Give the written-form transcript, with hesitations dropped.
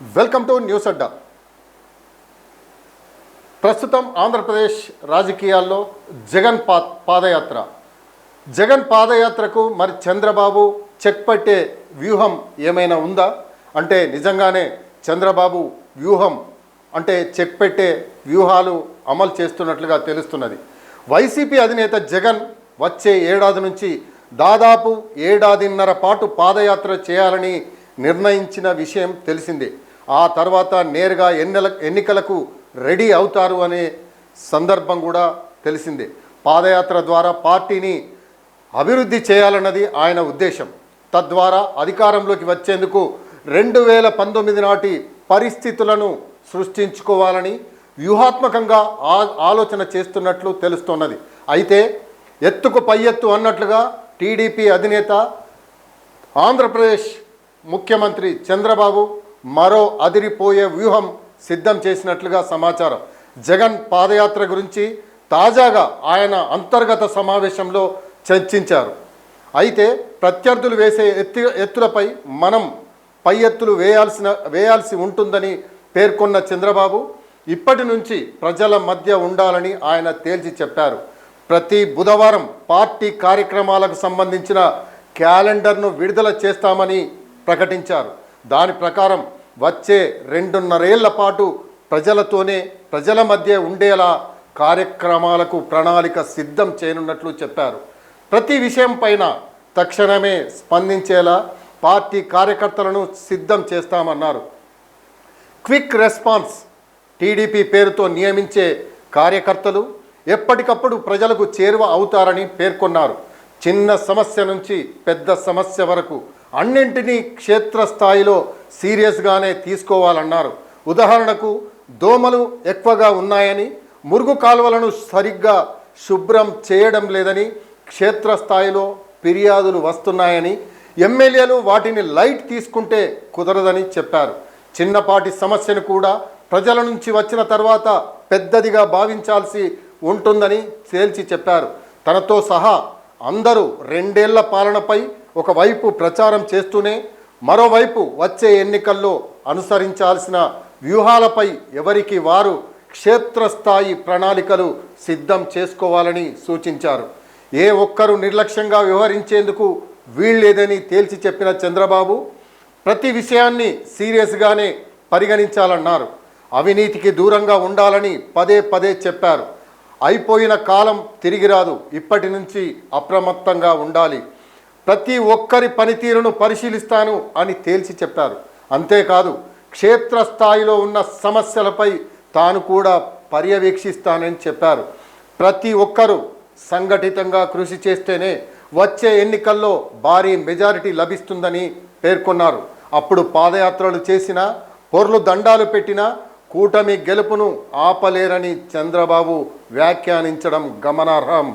Welcome to news అడ్డా. ప్రస్తుతం ఆంధ్రప్రదేశ్ రాజకీయాల్లో జగన్ పాదయాత్రకు మరి చంద్రబాబు చెక్ పట్టే వ్యూహం ఏమైనా ఉందా అంటే నిజంగానే చంద్రబాబు వ్యూహం అంటే చెక్ పెట్టే వ్యూహాలు అమలు చేస్తున్నట్లుగా తెలుస్తున్నది. వైసీపీ అధినేత జగన్ వచ్చే ఏడాది నుంచి దాదాపు ఏడాదిన్నర పాటు పాదయాత్ర చేయాలని నిర్ణయించిన విషయం తెలిసిందే. ఆ తర్వాత నేరుగా ఎన్నికలకు రెడీ అవుతారు అనే సందర్భం కూడా తెలిసిందే. పాదయాత్ర ద్వారా పార్టీని అభివృద్ధి చేయాలన్నది ఆయన ఉద్దేశం. తద్వారా అధికారంలోకి వచ్చేందుకు 2019 నాటి పరిస్థితులను సృష్టించుకోవాలని వ్యూహాత్మకంగా ఆలోచన చేస్తున్నట్లు తెలుస్తున్నది. అయితే ఎత్తుకు పై ఎత్తు అన్నట్లుగా టీడీపీ అధినేత ఆంధ్రప్రదేశ్ ముఖ్యమంత్రి చంద్రబాబు మరో అదిరిపోయే వ్యూహం సిద్ధం చేసినట్లుగా సమాచారం. జగన్ పాదయాత్ర గురించి తాజాగా ఆయన అంతర్గత సమావేశంలో చర్చించారు. అయితే ప్రత్యర్థులు వేసే ఎత్తులపై మనం పై ఎత్తులు వేయాల్సి ఉంటుందని పేర్కొన్న చంద్రబాబు ఇప్పటి నుంచి ప్రజల మధ్య ఉండాలని ఆయన తేల్చి చెప్పారు. ప్రతి బుధవారం పార్టీ కార్యక్రమాలకు సంబంధించిన క్యాలెండర్ను విడుదల చేస్తామని ప్రకటించారు. దాని ప్రకారం వచ్చే 2.5 ఏళ్ల పాటు ప్రజల మధ్య ఉండేలా కార్యక్రమాలకు ప్రణాళిక సిద్ధం చేయనున్నట్లు చెప్పారు. ప్రతి విషయం పైన తక్షణమే స్పందించేలా పార్టీ కార్యకర్తలను సిద్ధం చేస్తామన్నారు. క్విక్ రెస్పాన్స్ టీడీపీ పేరుతో నియమించే కార్యకర్తలు ఎప్పటికప్పుడు ప్రజలకు చేరువ అవుతారని పేర్కొన్నారు. చిన్న సమస్య నుంచి పెద్ద సమస్య వరకు అన్నింటినీ క్షేత్రస్థాయిలో సీరియస్గానే తీసుకోవాలన్నారు. ఉదాహరణకు దోమలు ఎక్కువగా ఉన్నాయని, మురుగు కాలువలను సరిగ్గా శుభ్రం చేయడం లేదని క్షేత్రస్థాయిలో ఫిర్యాదులు వస్తున్నాయని, ఎమ్మెల్యేలు వాటిని లైట్ తీసుకుంటే కుదరదని చెప్పారు. చిన్నపాటి సమస్యను కూడా ప్రజల నుంచి వచ్చిన తర్వాత పెద్దదిగా భావించాల్సి ఉంటుందని తేల్చి చెప్పారు. తనతో సహా అందరూ 2 ఏళ్ల పాలనపై ఒకవైపు ప్రచారం చేస్తూనే మరోవైపు వచ్చే ఎన్నికల్లో అనుసరించాల్సిన వ్యూహాలపై ఎవరికి వారు క్షేత్రస్థాయి ప్రణాళికలు సిద్ధం చేసుకోవాలని సూచించారు. ఏ ఒక్కరూ నిర్లక్ష్యంగా వ్యవహరించేందుకు వీల్లేదని తేల్చి చెప్పిన చంద్రబాబు ప్రతి విషయాన్ని సీరియస్గానే పరిగణించాలన్నారు. అవినీతికి దూరంగా ఉండాలని పదే చెప్పారు. అయిపోయిన కాలం తిరిగి రాదు, ఇప్పటి నుంచి అప్రమత్తంగా ఉండాలి, ప్రతి ఒక్కరి పనితీరును పరిశీలిస్తాను అని తేల్చి చెప్పారు. అంతేకాదు క్షేత్రస్థాయిలో ఉన్న సమస్యలపై తాను కూడా పర్యవేక్షిస్తానని చెప్పారు. ప్రతి ఒక్కరూ సంఘటితంగా కృషి చేస్తేనే వచ్చే ఎన్నికల్లో భారీ మెజారిటీ లభిస్తుందని పేర్కొన్నారు. అప్పుడు పాదయాత్రలు చేసినా, పొర్లు దండాలు పెట్టినా కూటమి గెలుపును ఆపలేరని చంద్రబాబు వ్యాఖ్యానించడం గమనార్హం.